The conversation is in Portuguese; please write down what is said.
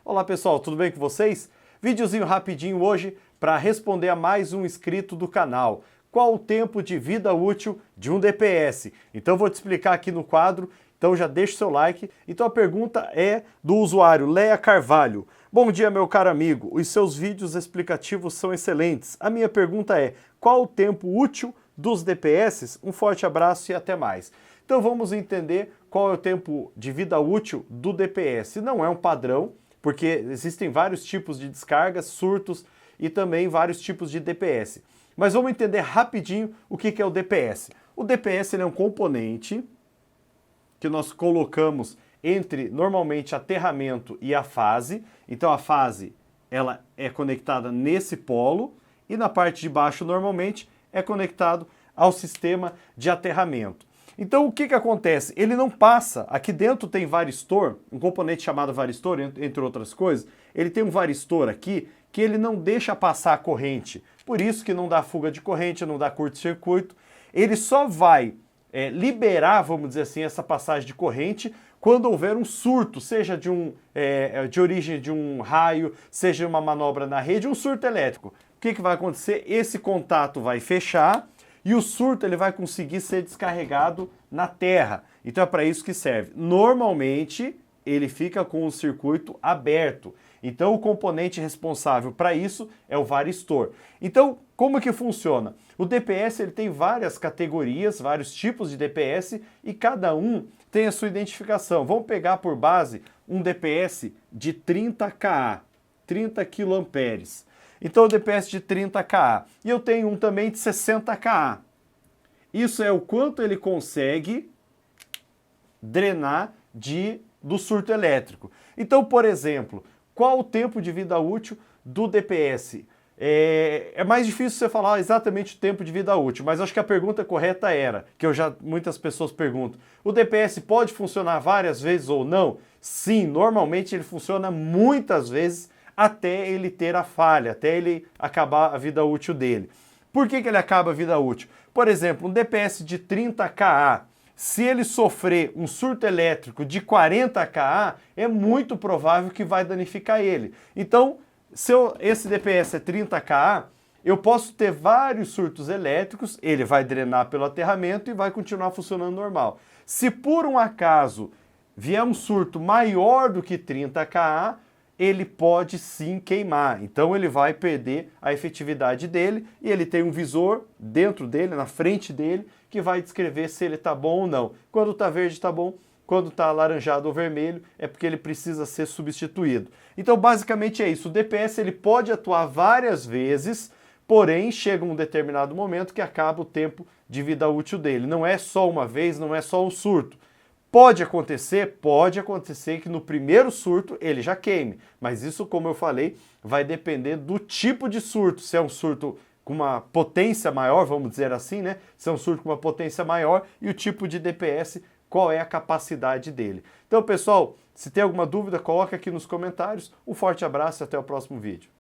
Olá pessoal, tudo bem com vocês? Videozinho rapidinho hoje para responder a mais um inscrito do canal. Qual o tempo de vida útil de um DPS? Então eu vou te explicar aqui no quadro, então já deixa o seu like. Então a pergunta é do usuário Leia Carvalho. Bom dia meu caro amigo, os seus vídeos explicativos são excelentes. A minha pergunta é, qual o tempo útil dos DPS? Um forte abraço e até mais. Então vamos entender qual é o tempo de vida útil do DPS. Não é um padrão, porque existem vários tipos de descargas, surtos e também vários tipos de DPS. Mas vamos entender rapidinho o que é o DPS. O DPS ele é um componente que nós colocamos entre, normalmente, aterramento e a fase. Então a fase ela é conectada nesse polo e na parte de baixo, normalmente, é conectado ao sistema de aterramento. Então o que acontece? Ele não passa, aqui dentro tem varistor, um componente chamado varistor, entre outras coisas, ele tem um varistor aqui que ele não deixa passar a corrente, por isso que não dá fuga de corrente, não dá curto-circuito, ele só vai liberar, vamos dizer assim, essa passagem de corrente quando houver um surto, seja de origem de um raio, seja uma manobra na rede, um surto elétrico. O que vai acontecer? Esse contato vai fechar, e o surto ele vai conseguir ser descarregado na terra. Então é para isso que serve. Normalmente ele fica com o circuito aberto. Então o componente responsável para isso é o varistor. Então como que funciona? O DPS ele tem várias categorias, vários tipos de DPS e cada um tem a sua identificação. Vamos pegar por base um DPS de 30 kA, 30 kA. Então o DPS de 30 kA. E eu tenho um também de 60 kA. Isso é o quanto ele consegue drenar do surto elétrico. Então, por exemplo, qual o tempo de vida útil do DPS? É mais difícil você falar exatamente o tempo de vida útil, mas acho que a pergunta correta era, que muitas pessoas perguntam, o DPS pode funcionar várias vezes ou não? Sim, normalmente ele funciona muitas vezes até ele ter a falha, até ele acabar a vida útil dele. Por que ele acaba a vida útil? Por exemplo, um DPS de 30 kA, se ele sofrer um surto elétrico de 40 kA, é muito provável que vai danificar ele. Então, se esse DPS é 30 kA, eu posso ter vários surtos elétricos, ele vai drenar pelo aterramento e vai continuar funcionando normal. Se por um acaso vier um surto maior do que 30 kA, ele pode sim queimar, então ele vai perder a efetividade dele e ele tem um visor dentro dele, na frente dele, que vai descrever se ele está bom ou não. Quando está verde está bom, quando está alaranjado ou vermelho é porque ele precisa ser substituído. Então basicamente é isso, o DPS ele pode atuar várias vezes, porém chega um determinado momento que acaba o tempo de vida útil dele. Não é só uma vez, não é só um surto. Pode acontecer que no primeiro surto ele já queime, mas isso, como eu falei, vai depender do tipo de surto. Se é um surto com uma potência maior, vamos dizer assim, né? Se é um surto com uma potência maior e o tipo de DPS, qual é a capacidade dele. Então, pessoal, se tem alguma dúvida, coloca aqui nos comentários. Um forte abraço e até o próximo vídeo.